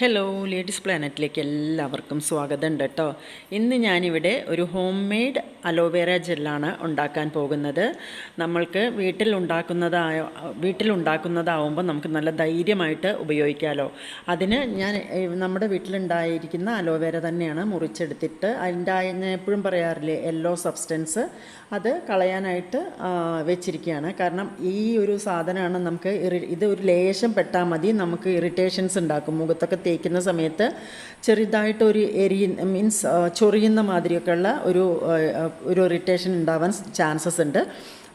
Hello ladies പ്ലാനറ്റിലേക്ക് എല്ലാവർക്കും സ്വാഗതം ഉണ്ട് കേട്ടോ. ഇന്ന് ഞാനിവിടെ ഒരു ഹോം മെയ്ഡ് അലോവേര ജെല്ലാണ് ഉണ്ടാക്കാൻ പോകുന്നത്. നമ്മൾക്ക് വീട്ടിലുണ്ടാക്കുന്നതാവുമ്പോൾ നമുക്ക് നല്ല ധൈര്യമായിട്ട് ഉപയോഗിക്കാമല്ലോ. അതിന് ഞാൻ നമ്മുടെ വീട്ടിലുണ്ടായിരിക്കുന്ന അലോവേര തന്നെയാണ് മുറിച്ചെടുത്തിട്ട് അതിൻ്റെ ഞാൻ എപ്പോഴും പറയാറില്ലേ യെല്ലോ സബ്സ്റ്റൻസ് അത് കളയാനായിട്ട് വെച്ചിരിക്കുകയാണ്. കാരണം ഈ ഒരു സാധനമാണ് നമുക്ക് ഇത് ഒരു ലേശം പെട്ടാൽ മതി നമുക്ക് ഇറിറ്റേഷൻസ് ഉണ്ടാക്കും. മുഖത്തൊക്കെ തേക്കുന്ന സമയത്ത് ചെറുതായിട്ടൊരു മീൻസ് ചൊറിയുന്ന മാതിരിയൊക്കെയുള്ള ഒരു ഇറിറ്റേഷൻ ഉണ്ടാവാൻ ചാൻസസ് ഉണ്ട്.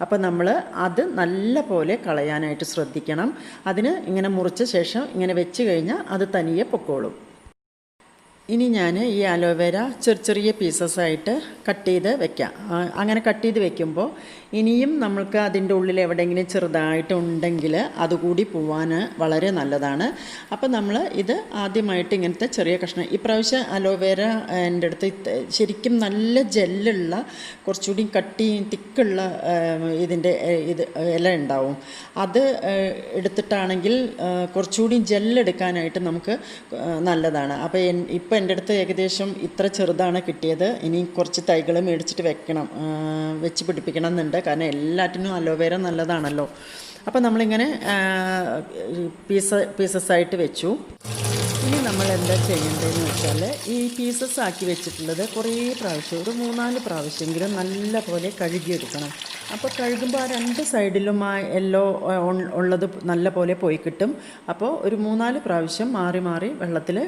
അപ്പോൾ നമ്മൾ അത് നല്ല പോലെ കളയാനായിട്ട് ശ്രദ്ധിക്കണം. അതിന് ഇങ്ങനെ മുറിച്ച ശേഷം ഇങ്ങനെ വെച്ച് കഴിഞ്ഞാൽ അത് തനിയെ പൊക്കോളും. ഇനി ഞാൻ ഈ അലോവേര ചെറിയ പീസസായിട്ട് കട്ട് ചെയ്ത് വെക്കാം. അങ്ങനെ കട്ട് ചെയ്ത് വെക്കുമ്പോൾ ഇനിയും നമ്മൾക്ക് അതിൻ്റെ ഉള്ളിൽ എവിടെയെങ്കിലും ചെറുതായിട്ട് ഉണ്ടെങ്കിൽ അതുകൂടി പോവാൻ വളരെ നല്ലതാണ്. അപ്പോൾ നമ്മൾ ഇത് ആദ്യമായിട്ട് ഇങ്ങനത്തെ ചെറിയ കഷ്ണം, ഇപ്രാവശ്യം അലോവേര എൻ്റെ അടുത്ത് ശരിക്കും നല്ല ജെല്ലുള്ള കുറച്ചുകൂടി തിക്കുള്ള ഇതിൻ്റെ ഇല ഉണ്ടാവും. അത് എടുത്തിട്ടാണെങ്കിൽ കുറച്ചുകൂടി ജെല്ലെടുക്കാനായിട്ട് നമുക്ക് നല്ലതാണ്. അപ്പോൾ ഇപ്പോൾ എൻ്റെ അടുത്ത് ഏകദേശം ഇത്ര ചെറുതാണ് കിട്ടിയത്. ഇനി കുറച്ച് തൈകൾ മേടിച്ചിട്ട് വെച്ച് പിടിപ്പിക്കണം എന്നുണ്ട്. കാരണം എല്ലാറ്റിനും അലോവേര നല്ലതാണല്ലോ. അപ്പോൾ നമ്മളിങ്ങനെ പീസസായിട്ട് വെച്ചു. ഇനി നമ്മൾ എന്താ ചെയ്യേണ്ടതെന്ന് വെച്ചാൽ ഈ പീസസ് ആക്കി വെച്ചിട്ടുള്ളത് കുറേ പ്രാവശ്യം, ഒരു 3-4 പ്രാവശ്യമെങ്കിലും നല്ല പോലെ കഴുകിയെടുക്കണം. അപ്പോൾ കഴുകുമ്പോൾ ആ 2 സൈഡിലും ആ യെല്ലോ ഉള്ളത് നല്ല പോലെ പോയി കിട്ടും. അപ്പോൾ ഒരു 3-4 പ്രാവശ്യം മാറി മാറി വെള്ളത്തിൽ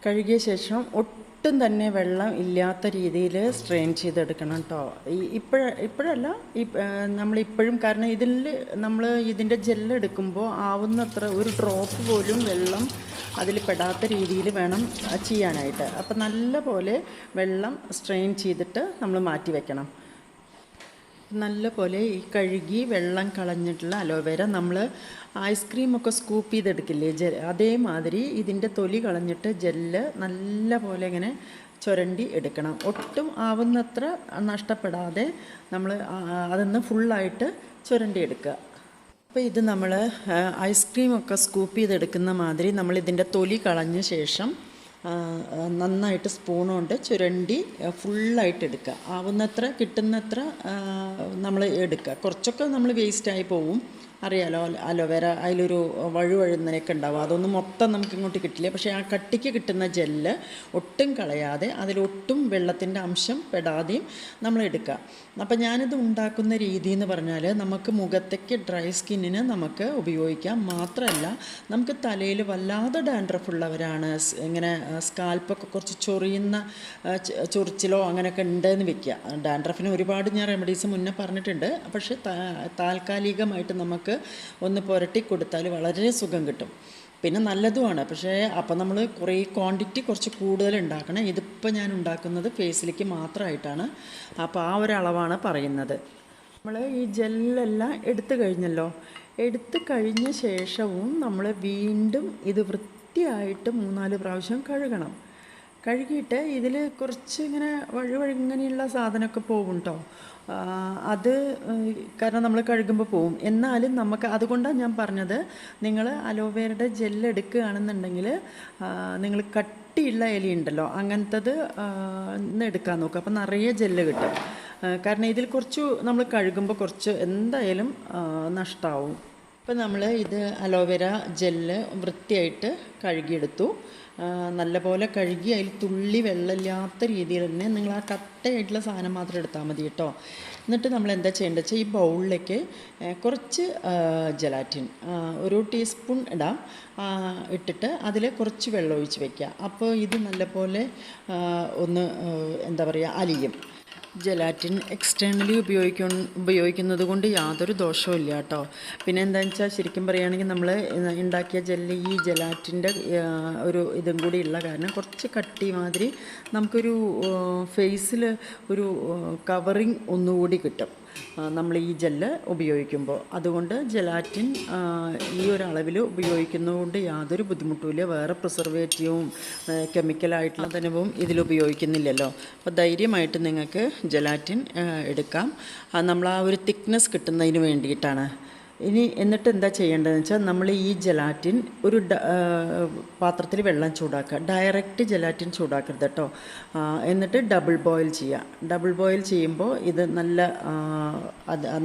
കഴുകിയ ശേഷം ഒട്ടും തന്നെ വെള്ളം ഇല്ലാത്ത രീതിയിൽ സ്ട്രെയിൻ ചെയ്തെടുക്കണം കേട്ടോ. ഇപ്പോഴല്ല നമ്മളിപ്പോഴും, കാരണം നമ്മൾ ഇതിൻ്റെ ജെല്ലെടുക്കുമ്പോൾ ആവുന്നത്ര ഒരു ഡ്രോപ്പ് പോലും വെള്ളം അതിൽ പെടാത്ത രീതിയിൽ വേണം ചെയ്യാനായിട്ട്. അപ്പോൾ നല്ല പോലെ വെള്ളം സ്ട്രെയിൻ ചെയ്തിട്ട് നമ്മൾ മാറ്റി വെക്കണം. നല്ല പോലെ ഈ കഴുകി വെള്ളം കളഞ്ഞിട്ടുള്ള അലോവേര നമ്മൾ ഐസ്ക്രീമൊക്കെ സ്കൂപ്പ് ചെയ്തെടുക്കില്ലേ, അതേമാതിരി ഇതിൻ്റെ തൊലി കളഞ്ഞിട്ട് ജെല്ല് നല്ല പോലെ ഇങ്ങനെ ചുരണ്ടി എടുക്കണം. ഒട്ടും ആവുന്നത്ര നഷ്ടപ്പെടാതെ നമ്മൾ അതൊന്ന് ഫുള്ളായിട്ട് ചുരണ്ടി എടുക്കുക. അപ്പോൾ ഇത് നമ്മൾ ഐസ്ക്രീമൊക്കെ സ്കൂപ്പ് ചെയ്തെടുക്കുന്ന മാതിരി നമ്മളിതിൻ്റെ തൊലി കളഞ്ഞ ശേഷം നന്നായിട്ട് സ്പൂൺ കൊണ്ട് ചുരണ്ടി ഫുള്ളായിട്ട് എടുക്കുക. ആവുന്നത്ര കിട്ടുന്നത്ര നമ്മൾ എടുക്കുക. കുറച്ചൊക്കെ നമ്മൾ വേസ്റ്റായി പോവും, അറിയാലോ. അലോവേര അതിലൊരു വഴുവഴുന്നതിനൊക്കെ ഉണ്ടാവും. അതൊന്നും മൊത്തം നമുക്ക് ഇങ്ങോട്ട് കിട്ടില്ല. പക്ഷേ ആ കട്ടിക്ക് കിട്ടുന്ന ജെല്ല് ഒട്ടും കളയാതെ അതിലൊട്ടും വെള്ളത്തിൻ്റെ അംശം പെടാതെയും നമ്മൾ എടുക്കുക. അപ്പോൾ ഞാനിത് ഉണ്ടാക്കുന്ന രീതി എന്ന് പറഞ്ഞാൽ നമുക്ക് മുഖത്തേക്ക് ഡ്രൈ സ്കിന്നിന് നമുക്ക് ഉപയോഗിക്കാം. മാത്രമല്ല നമുക്ക് തലയിൽ വല്ലാതെ ഡാൻഡ്രഫ് ഉള്ളവരാണ്, ഇങ്ങനെ സ്കാൽപ്പൊക്കെ കുറച്ച് ചൊറിച്ചിലോ അങ്ങനെയൊക്കെ ഉണ്ടെന്ന് വെക്കുക. ഡാൻഡ്രഫിന് ഒരുപാട് ഞാൻ റെമഡീസ് മുന്നേ പറഞ്ഞിട്ടുണ്ട്. പക്ഷേ താൽക്കാലികമായിട്ട് നമുക്ക് ഒന്ന് പുരട്ടി കൊടുത്താൽ വളരെ സുഖം കിട്ടും. പിന്നെ നല്ലതുമാണ്. പക്ഷേ അപ്പോൾ നമ്മൾ കുറേ ക്വാണ്ടിറ്റി കുറച്ച് കൂടുതൽ ഉണ്ടാക്കണം. ഇതിപ്പോൾ ഞാൻ ഉണ്ടാക്കുന്നത് ഫേസിലേക്ക് മാത്രമായിട്ടാണ്. അപ്പോൾ ആ ഒരളവാണ് പറയുന്നത്. നമ്മൾ ഈ ജെല്ലെല്ലാം എടുത്തു കഴിഞ്ഞല്ലോ. എടുത്തു കഴിഞ്ഞ ശേഷവും നമ്മൾ വീണ്ടും ഇത് വൃത്തിയായിട്ട് 3-4 പ്രാവശ്യം കഴുകണം. കഴുകിയിട്ട് ഇതിൽ കുറച്ച് ഇങ്ങനെ ഇങ്ങനെയുള്ള സാധനമൊക്കെ പോകും കേട്ടോ. അത് കാരണം നമ്മൾ കഴുകുമ്പോൾ പോവും. എന്നാലും നമുക്ക് അതുകൊണ്ടാണ് ഞാൻ പറഞ്ഞത്, നിങ്ങൾ അലോവേരയുടെ ജെല്ല് എടുക്കുകയാണെന്നുണ്ടെങ്കിൽ നിങ്ങൾ കട്ടിയുള്ള ഇലയുണ്ടല്ലോ അങ്ങനത്തത് എടുക്കാൻ നോക്കുക. അപ്പോൾ നിറയെ ജെല്ല് കിട്ടും. കാരണം ഇതിൽ കുറച്ച് നമ്മൾ കഴുകുമ്പോൾ കുറച്ച് എന്തായാലും നഷ്ടമാവും. അപ്പോൾ നമ്മൾ ഇത് അലോവേര ജെല്ല് വൃത്തിയായിട്ട് കഴുകിയെടുത്തു. നല്ലപോലെ കഴുകി അതിൽ തുള്ളി വെള്ളമില്ലാത്ത രീതിയിൽ തന്നെ നിങ്ങൾ ആ കട്ടയായിട്ടുള്ള സാധനം മാത്രം എടുത്താൽ മതി കേട്ടോ. എന്നിട്ട് നമ്മൾ എന്താ ചെയ്യേണ്ടത് വെച്ചാൽ ഈ ബൗളിലേക്ക് കുറച്ച് ജലാറ്റിൻ ഒരു ടീസ്പൂൺ ഇടാം. ഇട്ടിട്ട് അതിൽ കുറച്ച് വെള്ളം ഒഴിച്ച് വയ്ക്കുക. അപ്പോൾ ഇത് നല്ലപോലെ ഒന്ന് എന്താ പറയുക അലിയും. ജലാറ്റിൻ എക്സ്റ്റേണലി ഉപയോഗിക്കുന്നത് കൊണ്ട് യാതൊരു ദോഷവും ഇല്ല കേട്ടോ. പിന്നെ എന്താണെന്ന് വെച്ചാൽ ശരിക്കും പറയുകയാണെങ്കിൽ നമ്മൾ ഉണ്ടാക്കിയ ജെല്ല് ഈ ജലാറ്റിൻ്റെ ഇതും കൂടി ഉള്ള കാരണം കുറച്ച് കട്ടി മാതിരി നമുക്കൊരു ഫേസിൽ ഒരു കവറിങ് ഒന്നുകൂടി കിട്ടും നമ്മൾ ഈ ജെല്ല് ഉപയോഗിക്കുമ്പോൾ. അതുകൊണ്ട് ജലാറ്റിൻ ഈ ഒരു അളവിൽ ഉപയോഗിക്കുന്നതുകൊണ്ട് യാതൊരു ബുദ്ധിമുട്ടുമില്ല. വേറെ പ്രിസർവേറ്റീവും കെമിക്കലായിട്ടുള്ള ധനവും ഇതിൽ ഉപയോഗിക്കുന്നില്ലല്ലോ. അപ്പോൾ ധൈര്യമായിട്ട് നിങ്ങൾക്ക് ജലാറ്റിൻ എടുക്കാം. നമ്മൾ ആ ഒരു തിക്നെസ് കിട്ടുന്നതിന് വേണ്ടിയിട്ടാണ്. എന്നിട്ട് എന്താ ചെയ്യേണ്ടതെന്ന് വെച്ചാൽ നമ്മൾ ഈ ജലാറ്റിൻ ഒരു പാത്രത്തിൽ വെള്ളം ചൂടാക്കുക. ഡയറക്റ്റ് ജലാറ്റിൻ ചൂടാക്കരുത് കേട്ടോ. എന്നിട്ട് ഡബിൾ ബോയിൽ ചെയ്യുക. ഡബിൾ ബോയിൽ ചെയ്യുമ്പോൾ ഇത്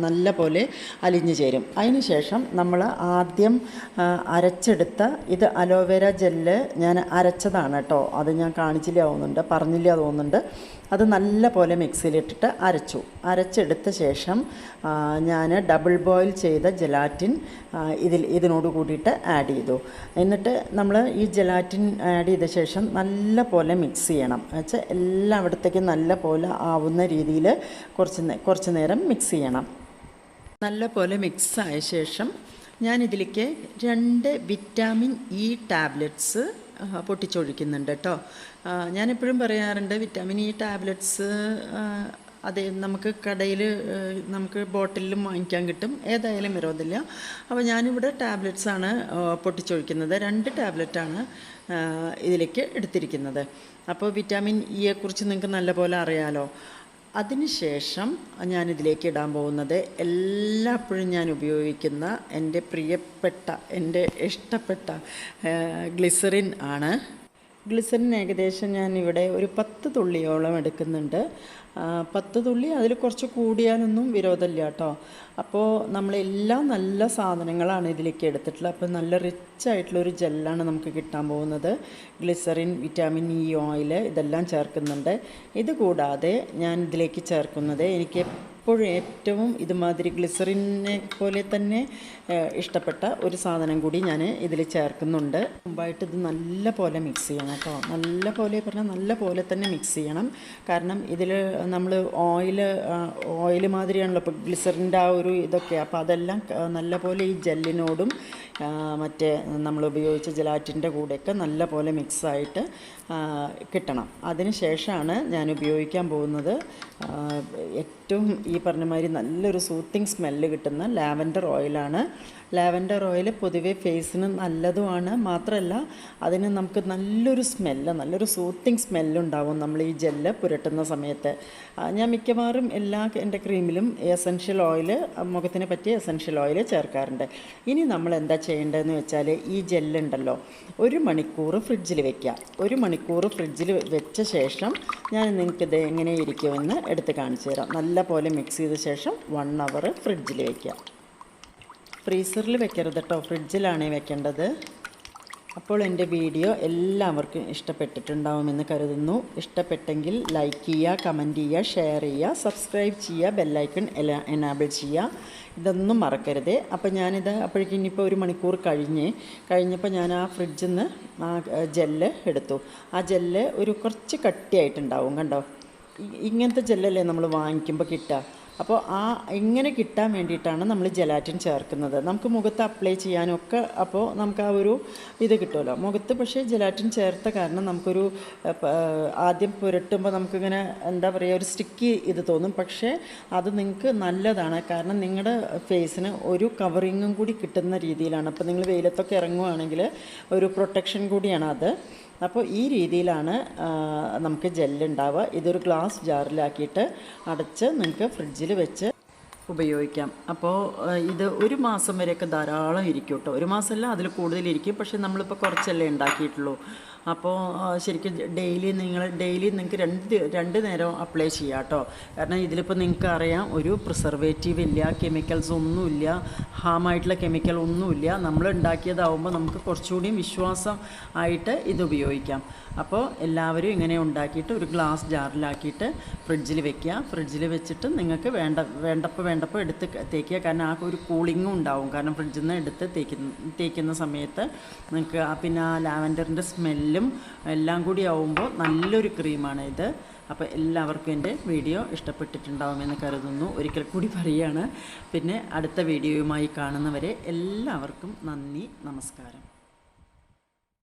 നല്ല പോലെ അലിഞ്ഞു ചേരും. അതിന് ശേഷം നമ്മൾ ആദ്യം അരച്ചെടുത്ത ഇത് അലോവേര ജെല്ല് ഞാൻ അരച്ചതാണ് കേട്ടോ. അത് ഞാൻ പറഞ്ഞില്ല തോന്നുന്നുണ്ട്. അത് നല്ല പോലെ മിക്സിയിലിട്ടിട്ട് അരച്ചെടുത്ത ശേഷം ഞാൻ ഡബിൾ ബോയിൽ ചെയ്ത ജലാറ്റിൻ ഇതിനോട് കൂടിയിട്ട് ആഡ് ചെയ്തു. എന്നിട്ട് നമ്മൾ ഈ ജലാറ്റിൻ ആഡ് ചെയ്ത ശേഷം നല്ല പോലെ മിക്സ് ചെയ്യണം. വെച്ചാൽ എല്ലായിടത്തേക്കും നല്ല പോലെ ആവുന്ന രീതിയിൽ കുറച്ച് നേരം മിക്സ് ചെയ്യണം. നല്ല പോലെ മിക്സായ ശേഷം ഞാനിതിലേക്ക് 2 വിറ്റാമിൻ ഇ ടാബ്ലറ്റ്സ് പൊട്ടിച്ചൊഴിക്കുന്നുണ്ട് കേട്ടോ. ഞാനെപ്പോഴും പറയാറുണ്ട് വിറ്റാമിൻ ഇ ടാബ്ലറ്റ്സ് അതെ നമുക്ക് കടയിൽ നമുക്ക് ബോട്ടിലും വാങ്ങിക്കാൻ കിട്ടും. ഏതായാലും വിരോധമില്ല. അപ്പോൾ ഞാനിവിടെ ടാബ്ലറ്റ്സാണ് പൊട്ടിച്ചൊഴിക്കുന്നത്. 2 ടാബ്ലറ്റാണ് ഇതിലേക്ക് എടുത്തിരിക്കുന്നത്. അപ്പോൾ വിറ്റാമിൻ ഇയെക്കുറിച്ച് നിങ്ങൾക്ക് നല്ലപോലെ അറിയാലോ. അതിനുശേഷം ഞാനിതിലേക്ക് ഇടാൻ പോകുന്നത് എല്ലായ്പ്പോഴും ഞാൻ ഉപയോഗിക്കുന്ന എൻ്റെ പ്രിയപ്പെട്ട എൻ്റെ ഇഷ്ടപ്പെട്ട ഗ്ലിസറിൻ ആണ്. ഗ്ലിസറിൻ ഏകദേശം ഞാനിവിടെ ഒരു 10 തുള്ളിയോളം എടുക്കുന്നുണ്ട്. 10 തുള്ളി, അതിൽ കുറച്ച് കൂടിയാലൊന്നും വിരോധമില്ല കേട്ടോ. അപ്പോൾ നമ്മളെല്ലാം നല്ല സാധനങ്ങളാണ് ഇതിലേക്ക് എടുത്തിട്ടുള്ളത്. അപ്പോൾ നല്ല റിച്ച് ആയിട്ടുള്ളൊരു ജെല്ലാണ് നമുക്ക് കിട്ടാൻ പോകുന്നത്. ഗ്ലിസറിൻ, വിറ്റാമിൻ ഇ ഓയിൽ ഇതെല്ലാം ചേർക്കുന്നുണ്ട്. ഇത് കൂടാതെ ഞാൻ ഇതിലേക്ക് ചേർക്കുന്നത് എനിക്ക് എപ്പോഴും ഏറ്റവും ഇതുമാതിരി ഗ്ലിസറിനെ പോലെ തന്നെ ഇഷ്ടപ്പെട്ട ഒരു സാധനം കൂടി ഞാൻ ഇതിൽ ചേർക്കുന്നുണ്ട്. മുമ്പായിട്ട് ഇത് നല്ല പോലെ മിക്സ് ചെയ്യണം കേട്ടോ. നല്ല പോലെ തന്നെ മിക്സ് ചെയ്യണം. കാരണം ഇതിൽ നമ്മൾ ഓയിൽ മാതിരിയാണല്ലോ ഇപ്പോൾ ഗ്ലിസറിൻ്റെ ആ ഒരു ഇതൊക്കെ. അപ്പോൾ അതെല്ലാം നല്ല പോലെ ഈ ജെല്ലിനോടും മറ്റേ നമ്മൾ ഉപയോഗിച്ച ജലാറ്റിൻ്റെ കൂടെയൊക്കെ നല്ല പോലെ മിക്സായിട്ട് കിട്ടണം. അതിന് ശേഷമാണ് ഞാൻ ഉപയോഗിക്കാൻ പോകുന്നത് ഏറ്റവും ഈ പറഞ്ഞ മാതിരി നല്ലൊരു സൂത്തിങ് സ്മെല്ല് കിട്ടുന്ന ലാവൻഡർ ഓയിലാണ്. ലാവൻഡർ ഓയിൽ പൊതുവേ ഫേസിന് നല്ലതുമാണ്. മാത്രമല്ല അതിന് നമുക്ക് നല്ലൊരു സൂത്തിങ് സ്മെല്ലുണ്ടാവും നമ്മൾ ഈ ജെല്ല് പുരട്ടുന്ന സമയത്ത്. ഞാൻ മിക്കവാറും എൻ്റെ ക്രീമിലും എസൻഷ്യൽ ഓയിൽ, മുഖത്തിന് പറ്റിയ എസൻഷ്യൽ ഓയിൽ ചേർക്കാറുണ്ട്. ഇനി നമ്മൾ എന്താ ചെയ്യേണ്ടതെന്ന് വെച്ചാൽ ഈ ജെല്ലുണ്ടല്ലോ 1 മണിക്കൂർ ഫ്രിഡ്ജിൽ വെക്കുക. 1 മണിക്കൂർ ഫ്രിഡ്ജിൽ വെച്ച ശേഷം ഞാൻ നിങ്ങൾക്കിത് എങ്ങനെ ഇരിക്കുമെന്ന് എടുത്ത് കാണിച്ചു തരാം. നല്ല പോലെ മിക്സ് ചെയ്ത ശേഷം 1 അവർ ഫ്രിഡ്ജിൽ വയ്ക്കുക. ഫ്രീസറിൽ വെക്കരുത് കേട്ടോ, ഫ്രിഡ്ജിലാണ് വെക്കേണ്ടത്. അപ്പോൾ എൻ്റെ വീഡിയോ എല്ലാവർക്കും ഇഷ്ടപ്പെട്ടിട്ടുണ്ടാവുമെന്ന് കരുതുന്നു. ഇഷ്ടപ്പെട്ടെങ്കിൽ ലൈക്ക് ചെയ്യുക, കമൻറ്റ് ചെയ്യുക, ഷെയർ ചെയ്യുക, സബ്സ്ക്രൈബ് ചെയ്യുക, ബെല്ലൈക്കൺ എനാബിൾ ചെയ്യുക. ഇതൊന്നും മറക്കരുത്. അപ്പോൾ ഞാനിത് അപ്പോഴേക്കും ഇനിയിപ്പോൾ 1 മണിക്കൂർ കഴിഞ്ഞപ്പോൾ ഞാൻ ആ ഫ്രിഡ്ജിൽ നിന്ന് ആ ജെല്ല് എടുത്തു. ആ ജെല്ല് ഒരു കുറച്ച് കട്ടിയായിട്ടുണ്ടാവും കണ്ടോ. ഇങ്ങനത്തെ ജെല്ലല്ലേ നമ്മൾ വാങ്ങിക്കുമ്പോൾ കിട്ടുക. അപ്പോൾ ഇങ്ങനെ കിട്ടാൻ വേണ്ടിയിട്ടാണ് നമ്മൾ ജലാറ്റിൻ ചേർക്കുന്നത്. നമുക്ക് മുഖത്ത് അപ്ലൈ ചെയ്യാനൊക്കെ അപ്പോൾ നമുക്ക് ആ ഒരു ഇത് കിട്ടുമല്ലോ മുഖത്ത്. പക്ഷേ ജലാറ്റിൻ ചേർത്ത കാരണം നമുക്കൊരു ആദ്യം പുരട്ടുമ്പോൾ നമുക്കിങ്ങനെ എന്താ പറയുക ഒരു സ്റ്റിക്കി ഇത് തോന്നും. പക്ഷേ അത് നിങ്ങൾക്ക് നല്ലതാണ്. കാരണം നിങ്ങളുടെ ഫേസിന് ഒരു കവറിങ്ങും കൂടി കിട്ടുന്ന രീതിയിലാണ്. അപ്പോൾ നിങ്ങൾ വെയിലത്തൊക്കെ ഇറങ്ങുവാണെങ്കിൽ ഒരു പ്രൊട്ടക്ഷൻ കൂടിയാണ് അത്. അപ്പോൾ ഈ രീതിയിലാണ് നമുക്ക് ജെല്ലുണ്ടാവുക. ഇതൊരു ഗ്ലാസ് ജാറിലാക്കിയിട്ട് അടച്ച് നിങ്ങൾക്ക് ഫ്രിഡ്ജിൽ വെച്ച് ഉപയോഗിക്കാം. അപ്പോൾ ഇത് 1 മാസം വരെയൊക്കെ ധാരാളം ഇരിക്കും കേട്ടോ. 1 മാസമല്ല, അതിൽ കൂടുതലിരിക്കും. പക്ഷേ നമ്മളിപ്പോൾ കുറച്ചല്ലേ ഉണ്ടാക്കിയിട്ടുള്ളൂ. അപ്പോൾ ശരിക്കും ഡെയിലി നിങ്ങൾക്ക് 2 നേരം അപ്ലൈ ചെയ്യാം കേട്ടോ. കാരണം ഇതിലിപ്പോൾ നിങ്ങൾക്ക് അറിയാം ഒരു പ്രിസർവേറ്റീവ് ഇല്ല, കെമിക്കൽസ് ഒന്നുമില്ല, ഹാമായിട്ടുള്ള കെമിക്കൽ ഒന്നുമില്ല. നമ്മൾ ഉണ്ടാക്കിയതാവുമ്പോൾ നമുക്ക് കുറച്ചുകൂടി വിശ്വാസം ആയിട്ട് ഇത് ഉപയോഗിക്കാം. അപ്പോൾ എല്ലാവരും ഇങ്ങനെ ഉണ്ടാക്കിയിട്ട് ഒരു ഗ്ലാസ് ജാറിലാക്കിയിട്ട് ഫ്രിഡ്ജിൽ വെക്കുക. ഫ്രിഡ്ജിൽ വെച്ചിട്ട് നിങ്ങൾക്ക് വേണ്ടപ്പോൾ എടുത്ത് തേക്കുക. കാരണം ആ ഒരു കൂളിങ്ങും ഉണ്ടാവും. കാരണം ഫ്രിഡ്ജിൽ നിന്ന് എടുത്ത് തേക്കുന്ന സമയത്ത് നിങ്ങൾക്ക് പിന്നെ ആ ലാവൻഡറിൻ്റെ സ്മെല്ലും എല്ലാം കൂടി ആവുമ്പോൾ നല്ലൊരു ക്രീമാണ് ഇത്. അപ്പോൾ എല്ലാവർക്കും എൻ്റെ വീഡിയോ ഇഷ്ടപ്പെട്ടിട്ടുണ്ടാവുമെന്ന് കരുതുന്നു. ഒരിക്കൽ കൂടി പറയുകയാണ്. പിന്നെ അടുത്ത വീഡിയോയുമായി കാണുന്നവരെ എല്ലാവർക്കും നന്ദി, നമസ്കാരം.